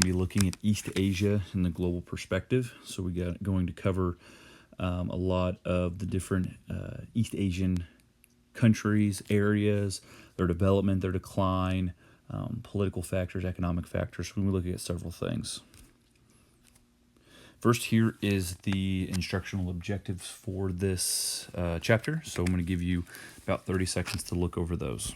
Be looking at East Asia in the global perspective. So we got going to cover a lot of the different East Asian countries, areas, their development, their decline, political factors, economic factors. We're looking at several things. First, here is the instructional objectives for this chapter. So I'm going to give you about 30 seconds to look over those.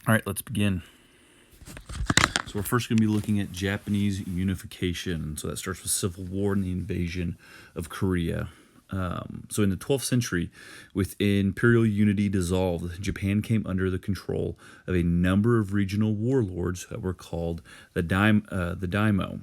All right, let's begin. So we're first going to be looking at Japanese unification. So that starts with Civil War and the invasion of Korea. So in the 12th century, with imperial unity dissolved, Japan came under the control of a number of regional warlords that were called the daimyo,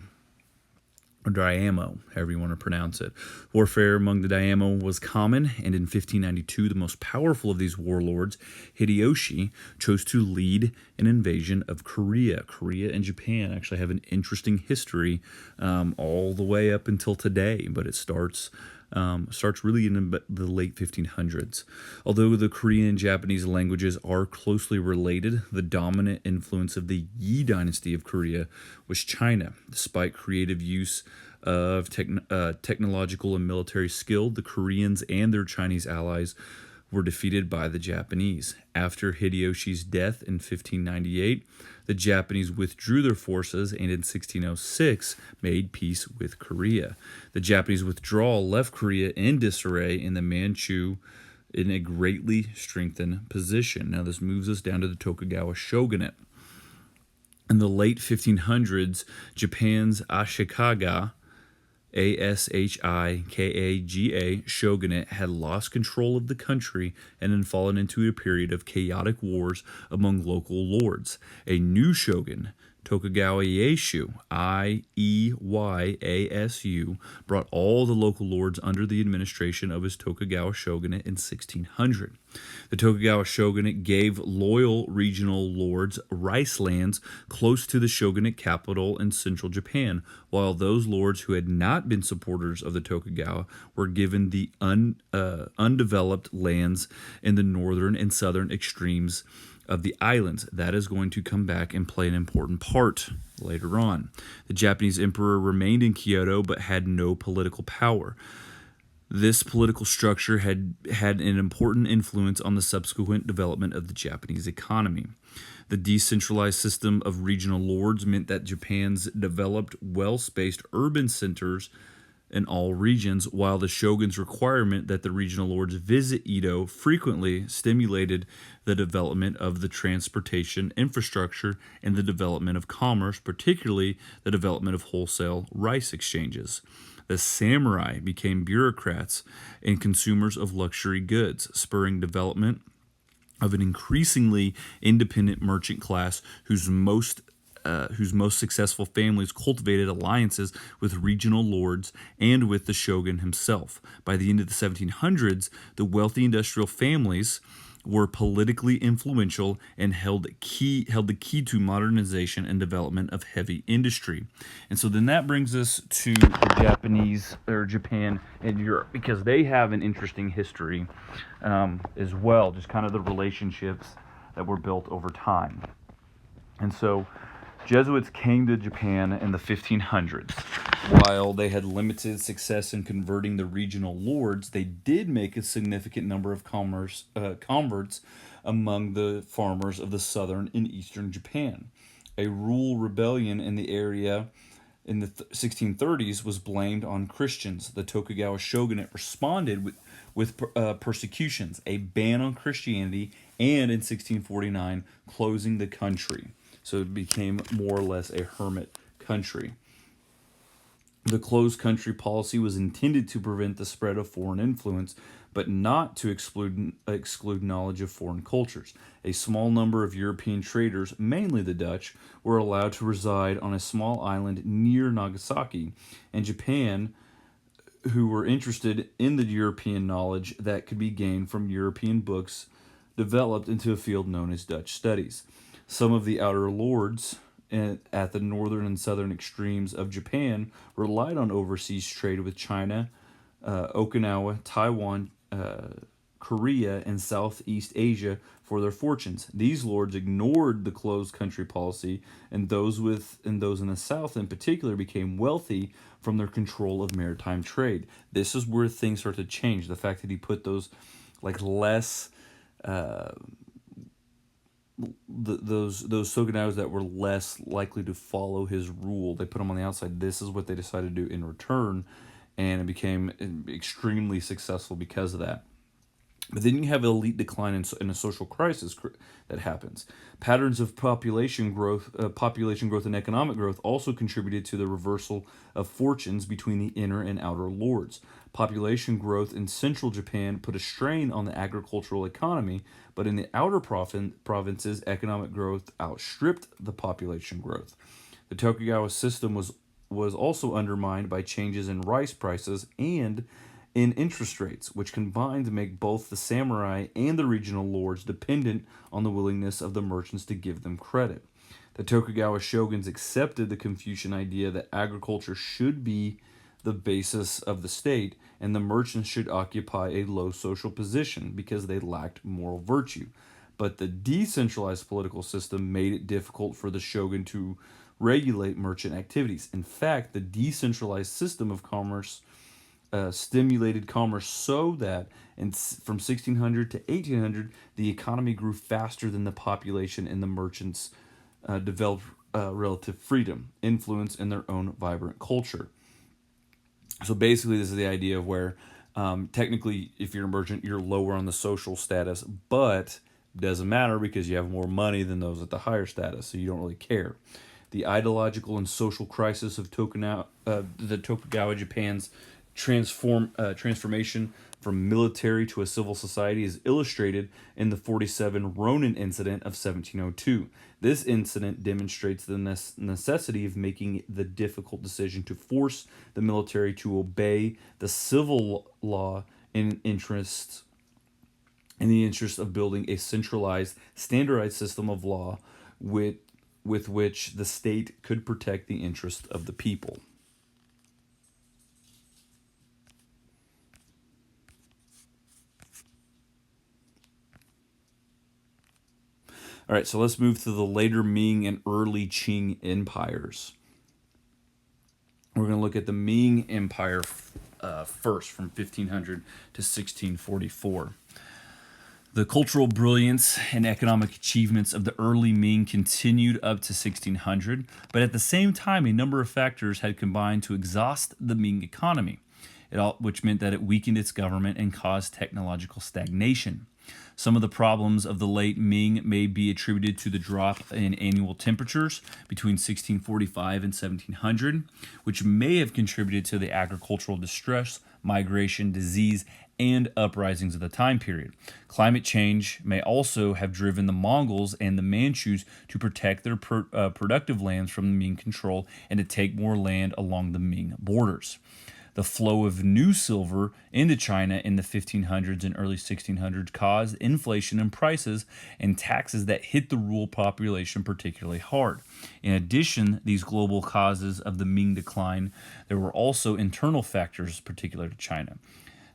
or Daimyo, however you want to pronounce it. Warfare among the daimyo was common, and in 1592, the most powerful of these warlords, Hideyoshi, chose to lead an invasion of Korea. Korea and Japan actually have an interesting history all the way up until today, but it starts really in the late 1500s. Although the Korean and Japanese languages are closely related, the dominant influence of the Yi dynasty of Korea was China. Despite creative use of technological and military skill, the Koreans and their Chinese allies were defeated by the Japanese. After Hideyoshi's death in 1598, the Japanese withdrew their forces and in 1606 made peace with Korea. The Japanese withdrawal left Korea in disarray and the Manchu in a greatly strengthened position. Now this moves us down to the Tokugawa shogunate. In the late 1500s, Japan's Ashikaga shogunate had lost control of the country and had fallen into a period of chaotic wars among local lords. A new shogun, Tokugawa Ieyasu, Ieyasu, brought all the local lords under the administration of his Tokugawa shogunate in 1600. The Tokugawa shogunate gave loyal regional lords rice lands close to the shogunate capital in central Japan, while those lords who had not been supporters of the Tokugawa were given the undeveloped lands in the northern and southern extremes of the islands. That is going to come back and play an important part later on. The Japanese emperor remained in Kyoto but had no political power. This political structure had an important influence on the subsequent development of the Japanese economy. The decentralized system of regional lords meant that Japan's developed well-spaced urban centers in all regions, while the shogun's requirement that the regional lords visit Edo frequently stimulated the development of the transportation infrastructure and the development of commerce, particularly the development of wholesale rice exchanges. The samurai became bureaucrats and consumers of luxury goods, spurring development of an increasingly independent merchant class whose most successful families cultivated alliances with regional lords and with the shogun himself. By the end of the 1700s, the wealthy industrial families were politically influential and held the key to modernization and development of heavy industry. And so then that brings us to Japan and Europe, because they have an interesting history as well, just kind of the relationships that were built over time. And so Jesuits came to Japan in the 1500s. While they had limited success in converting the regional lords, they did make a significant number of converts among the farmers of the southern and eastern Japan. A rural rebellion in the area in the 1630s was blamed on Christians. The Tokugawa shogunate responded with persecutions, a ban on Christianity, and in 1649, closing the country. So it became more or less a hermit country. The closed country policy was intended to prevent the spread of foreign influence, but not to exclude knowledge of foreign cultures. A small number of European traders, mainly the Dutch, were allowed to reside on a small island near Nagasaki, and Japan who were interested in the European knowledge that could be gained from European books developed into a field known as Dutch studies. Some of the outer lords at the northern and southern extremes of Japan relied on overseas trade with China, Okinawa, Taiwan, Korea, and Southeast Asia for their fortunes. These lords ignored the closed country policy, and those in the South in particular became wealthy from their control of maritime trade. This is where things start to change. The fact that he put those like less those shogunatos that were less likely to follow his rule, they put them on the outside. This is what they decided to do in return, and it became extremely successful because of that. But then you have elite decline in a social crisis that happens. Patterns of population growth, and economic growth also contributed to the reversal of fortunes between the inner and outer lords. Population growth in central Japan put a strain on the agricultural economy, but in the outer provinces, economic growth outstripped the population growth. The Tokugawa system was also undermined by changes in rice prices and in interest rates, which combined to make both the samurai and the regional lords dependent on the willingness of the merchants to give them credit. The Tokugawa shoguns accepted the Confucian idea that agriculture should be the basis of the state, and the merchants should occupy a low social position because they lacked moral virtue. But the decentralized political system made it difficult for the shogun to regulate merchant activities. In fact, the decentralized system of commerce stimulated commerce so that from 1600 to 1800, the economy grew faster than the population, and the merchants developed relative freedom, influence, and their own vibrant culture. So basically, this is the idea of where technically, if you're a merchant, you're lower on the social status, but it doesn't matter because you have more money than those at the higher status, so you don't really care. The ideological and social crisis of the Tokugawa Japan's transformation from military to a civil society is illustrated in the 47 Ronin incident of 1702. This incident demonstrates the necessity of making the difficult decision to force the military to obey the civil law in the interest of building a centralized, standardized system of law with which the state could protect the interests of the people. All right, so let's move to the later Ming and early Qing empires. We're going to look at the Ming Empire first, from 1500 to 1644. The cultural brilliance and economic achievements of the early Ming continued up to 1600, but at the same time, a number of factors had combined to exhaust the Ming economy, which meant that it weakened its government and caused technological stagnation. Some of the problems of the late Ming may be attributed to the drop in annual temperatures between 1645 and 1700, which may have contributed to the agricultural distress, migration, disease, and uprisings of the time period. Climate change may also have driven the Mongols and the Manchus to protect their productive lands from the Ming control and to take more land along the Ming borders. The flow of new silver into China in the 1500s and early 1600s caused inflation in prices and taxes that hit the rural population particularly hard. In addition, these global causes of the Ming decline, there were also internal factors particular to China.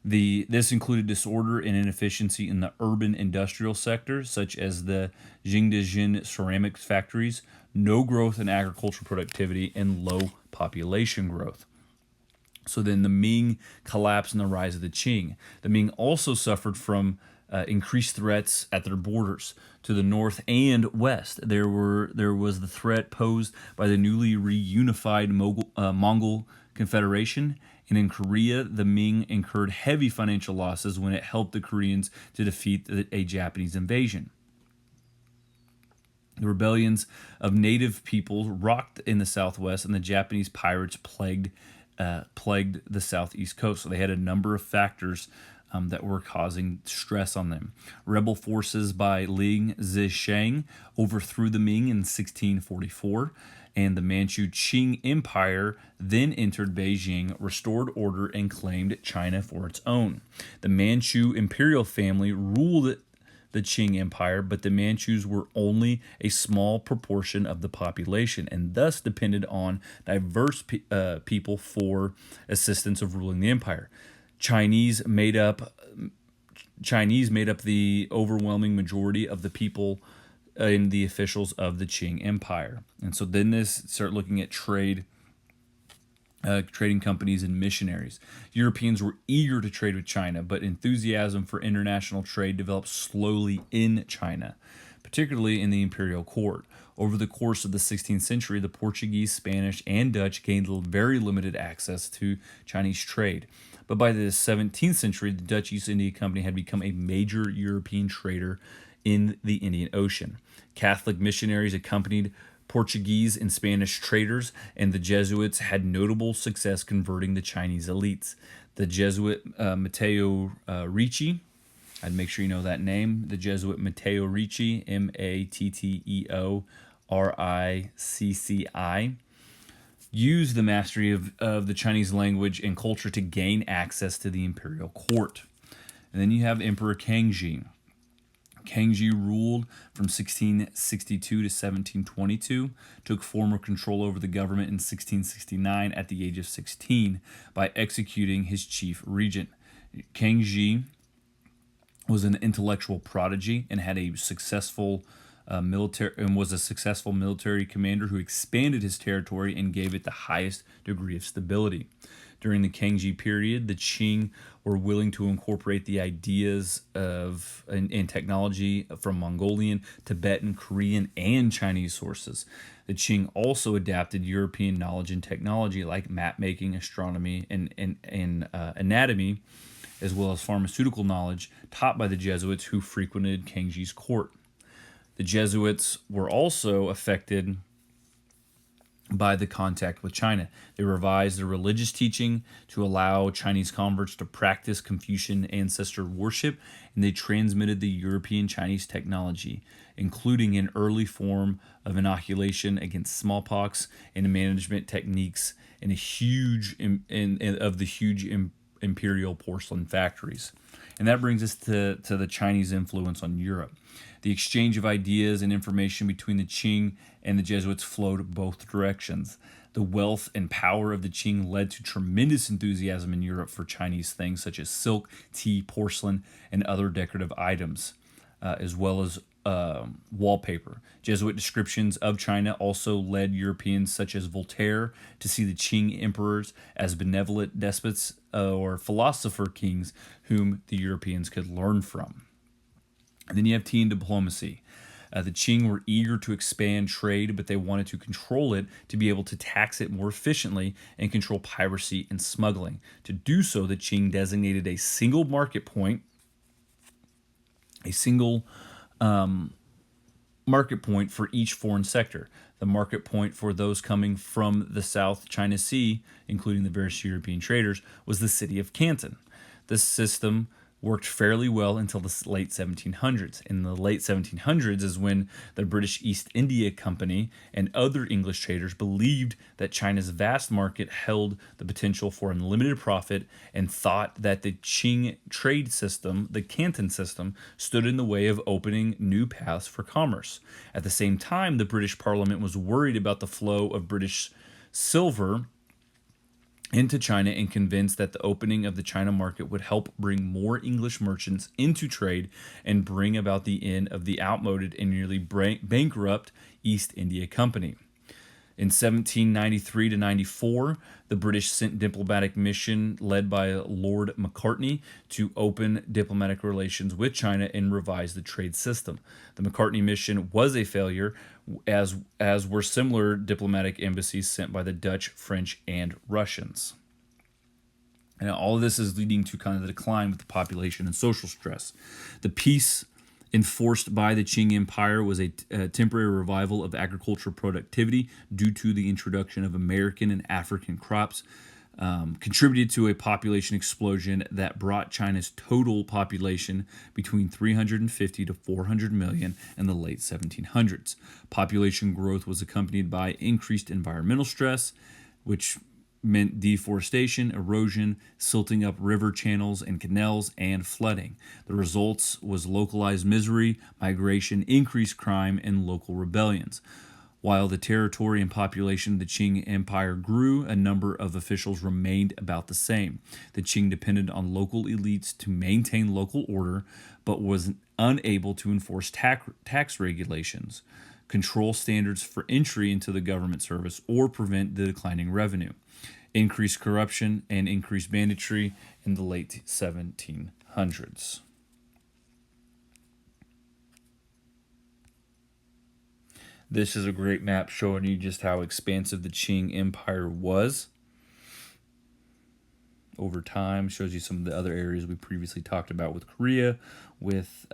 This included disorder and inefficiency in the urban industrial sector, such as the Jingdezhen ceramics factories, no growth in agricultural productivity, and low population growth. So then the Ming collapsed and the rise of the Qing. The Ming also suffered from increased threats at their borders to the north and west. There was the threat posed by the newly reunified Mongol Confederation, and in Korea, the Ming incurred heavy financial losses when it helped the Koreans to defeat a Japanese invasion. The rebellions of native peoples rocked in the southwest, and the Japanese pirates plagued the southeast coast. So they had a number of factors that were causing stress on them. Rebel forces by Ling Zisheng overthrew the Ming in 1644. and the Manchu Qing Empire then entered Beijing, restored order, and claimed China for its own. The Manchu imperial family ruled the Qing Empire, but the Manchus were only a small proportion of the population and thus depended on diverse people for assistance of ruling the empire. Chinese made up the overwhelming majority of the people in the officials of the Qing Empire. And so then this start looking at trading companies and missionaries. Europeans were eager to trade with China, but enthusiasm for international trade developed slowly in China, particularly in the imperial court. Over the course of the 16th century, the Portuguese, Spanish, and Dutch gained very limited access to Chinese trade. But by the 17th century, the Dutch East India Company had become a major European trader in the Indian Ocean. Catholic missionaries accompanied Portuguese and Spanish traders, and the Jesuits had notable success converting the Chinese elites. The Jesuit Matteo Ricci, I'd make sure you know that name, the Jesuit Matteo Ricci, Matteoricci, used the mastery of the Chinese language and culture to gain access to the imperial court. And then you have Emperor Kangxi. Kangxi ruled from 1662 to 1722, took formal control over the government in 1669 at the age of 16 by executing his chief regent. Kangxi was an intellectual prodigy and had a successful military commander who expanded his territory and gave it the highest degree of stability. During the Kangxi period, the Qing were willing to incorporate the ideas of and technology from Mongolian, Tibetan, Korean, and Chinese sources. The Qing also adapted European knowledge and technology like map making, astronomy, and anatomy, as well as pharmaceutical knowledge taught by the Jesuits who frequented Kangxi's court. The Jesuits were also affected by the contact with China. They revised their religious teaching to allow Chinese converts to practice Confucian ancestor worship, and they transmitted the European Chinese technology, including an early form of inoculation against smallpox and management techniques in the huge imperial porcelain factories. And that brings us to the Chinese influence on Europe. The exchange of ideas and information between the Qing and the Jesuits flowed both directions. The wealth and power of the Qing led to tremendous enthusiasm in Europe for Chinese things such as silk, tea, porcelain, and other decorative items, as well as wallpaper. Jesuit descriptions of China also led Europeans such as Voltaire to see the Qing emperors as benevolent despots or philosopher kings whom the Europeans could learn from. And then you have tea and diplomacy. The Qing were eager to expand trade, but they wanted to control it to be able to tax it more efficiently and control piracy and smuggling. To do so, the Qing designated a single market point for each foreign sector. The market point for those coming from the South China Sea, including the various European traders, was the city of Canton. This system worked fairly well until the late 1700s. In the late 1700s is when the British East India Company and other English traders believed that China's vast market held the potential for unlimited profit and thought that the Qing trade system, the Canton system, stood in the way of opening new paths for commerce. At the same time, the British Parliament was worried about the flow of British silver into China and convinced that the opening of the China market would help bring more English merchants into trade and bring about the end of the outmoded and nearly bankrupt East India Company. In 1793 to 94, the British sent diplomatic mission led by Lord Macartney to open diplomatic relations with China and revise the trade system. The Macartney mission was a failure, as were similar diplomatic embassies sent by the Dutch, French, and Russians. And all of this is leading to kind of the decline with the population and social stress. The peace enforced by the Qing Empire was a temporary revival of agricultural productivity due to the introduction of American and African crops. contributed to a population explosion that brought China's total population between 350 to 400 million in the late 1700s. Population growth was accompanied by increased environmental stress, which meant deforestation, erosion, silting up river channels and canals, and flooding. The results was localized misery, migration, increased crime, and local rebellions. While the territory and population of the Qing Empire grew, a number of officials remained about the same. The Qing depended on local elites to maintain local order, but was unable to enforce tax regulations, control standards for entry into the government service, or prevent the declining revenue. Increased corruption and increased banditry in the late 1700s. This is a great map showing you just how expansive the Qing Empire was over time. Shows you some of the other areas we previously talked about with Korea, with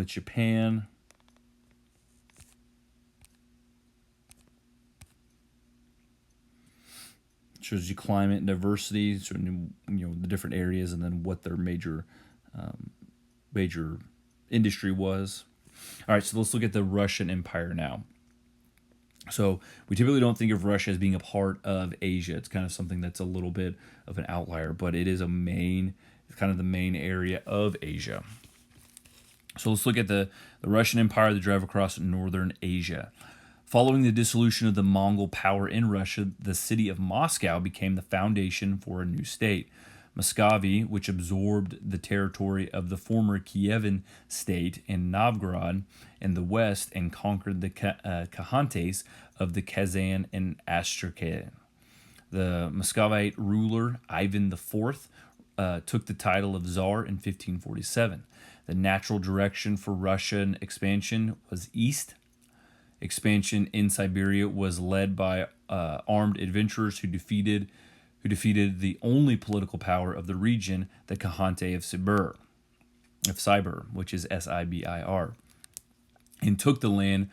Japan. Shows you climate and diversity, so the different areas, and then what their major industry was. All right, so let's look at the Russian Empire now. So we typically don't think of Russia as being a part of Asia. It's kind of something that's a little bit of an outlier, but it is it's kind of the main area of Asia. So let's look at the Russian Empire that drove across northern Asia. Following the dissolution of the Mongol power in Russia, the city of Moscow became the foundation for a new state. Muscovy, which absorbed the territory of the former Kievan state and Novgorod in the west and conquered the Khahantes of the Kazan and Astrakhan. The Muscovite ruler Ivan IV took the title of Tsar in 1547. The natural direction for Russian expansion was east. Expansion in Siberia was led by armed adventurers who defeated the only political power of the region, the Khahanate of Sibir, which is Sibir, and took the land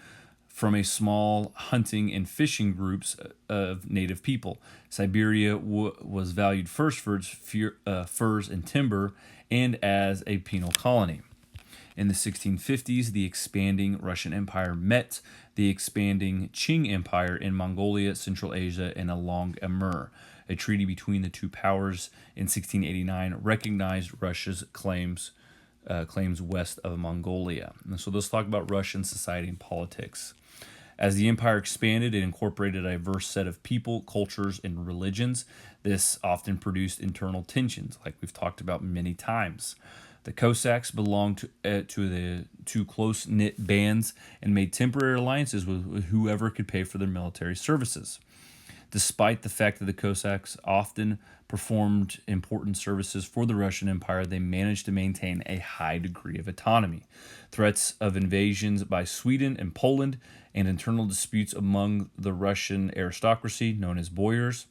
from a small hunting and fishing groups of native people. Siberia was valued first for its furs and timber and as a penal colony. In the 1650s, the expanding Russian Empire met the expanding Qing Empire in Mongolia, Central Asia, and along Amur. A treaty between the two powers in 1689 recognized Russia's claims west of Mongolia. And so let's talk about Russian society and politics. As the empire expanded, it incorporated a diverse set of people, cultures, and religions. This often produced internal tensions, like we've talked about many times. The Cossacks belonged to two close-knit bands and made temporary alliances with whoever could pay for their military services. Despite the fact that the Cossacks often performed important services for the Russian Empire, they managed to maintain a high degree of autonomy. Threats of invasions by Sweden and Poland and internal disputes among the Russian aristocracy, known as boyars,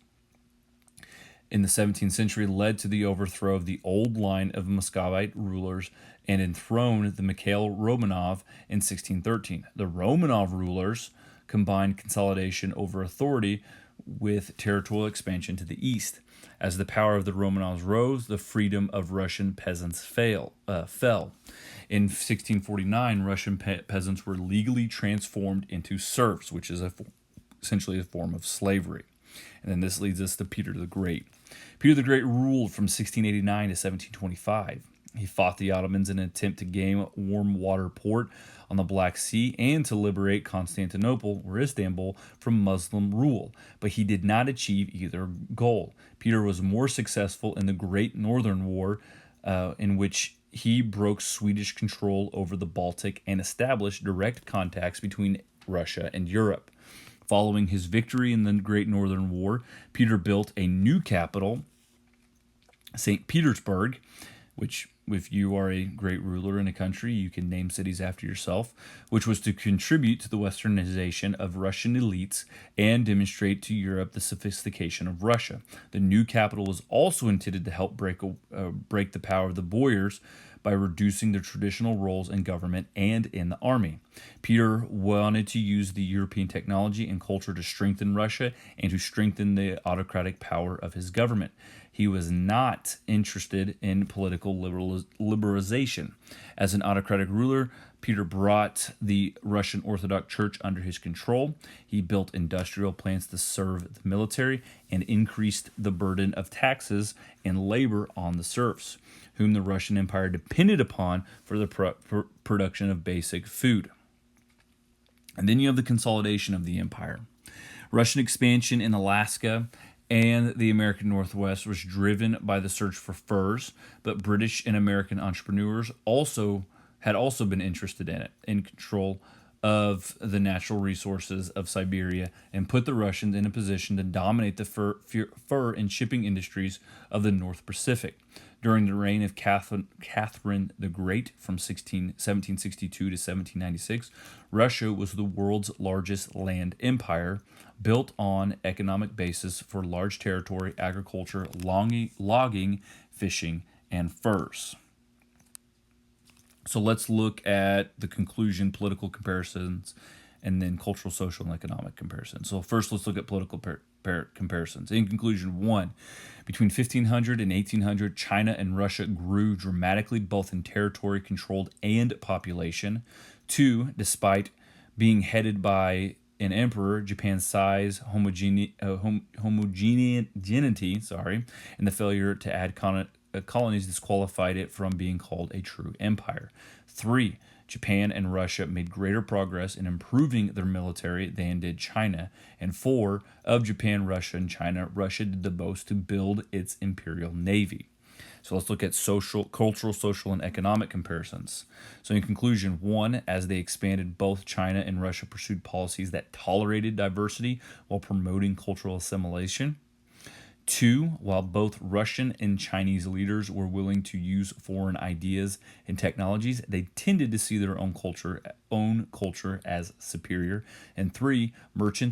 in the 17th century led to the overthrow of the old line of Muscovite rulers and enthroned the Mikhail Romanov in 1613. The Romanov rulers combined consolidation over authority with territorial expansion to the east. As the power of the Romanovs rose, the freedom of Russian peasants fell. In 1649, Russian peasants were legally transformed into serfs, which is essentially a form of slavery. And then this leads us to Peter the Great. Peter the Great ruled from 1689 to 1725. He fought the Ottomans in an attempt to gain a warm water port on the Black Sea and to liberate Constantinople, or Istanbul, from Muslim rule, but he did not achieve either goal. Peter was more successful in the Great Northern War, in which he broke Swedish control over the Baltic and established direct contacts between Russia and Europe. Following his victory in the Great Northern War, Peter built a new capital, St. Petersburg, which, if you are a great ruler in a country, you can name cities after yourself, which was to contribute to the westernization of Russian elites and demonstrate to Europe the sophistication of Russia. The new capital was also intended to help break the power of the boyars by reducing their traditional roles in government and in the army. Peter wanted to use the European technology and culture to strengthen Russia and to strengthen the autocratic power of his government. He was not interested in political liberalization. As an autocratic ruler, Peter brought the Russian Orthodox Church under his control. He built industrial plants to serve the military and increased the burden of taxes and labor on the serfs, whom the Russian Empire depended upon for the production of basic food. And then you have the consolidation of the empire. Russian expansion in Alaska and the American Northwest was driven by the search for furs, but British and American entrepreneurs had also been interested in it, in control of the natural resources of Siberia, and put the Russians in a position to dominate the fur and shipping industries of the North Pacific. During the reign of Catherine the Great from 1762 to 1796, Russia was the world's largest land empire, built on economic basis for large territory, agriculture, logging, fishing, and furs. So let's look at the conclusion, political comparisons, and then cultural, social, and economic comparisons. So first, let's look at political comparisons. In conclusion, 1, between 1500 and 1800, China and Russia grew dramatically, both in territory controlled and population. 2, despite being headed by an emperor, Japan's size, homogeneity, and the failure to add colonies disqualified it from being called a true empire. 3, Japan and Russia made greater progress in improving their military than did China. And 4, of Japan, Russia, and China, Russia did the most to build its imperial navy. So let's look at cultural, social, and economic comparisons. So in conclusion, 1, as they expanded, both China and Russia pursued policies that tolerated diversity while promoting cultural assimilation. 2, while both Russian and Chinese leaders were willing to use foreign ideas and technologies, they tended to see their own culture as superior. And 3, merchants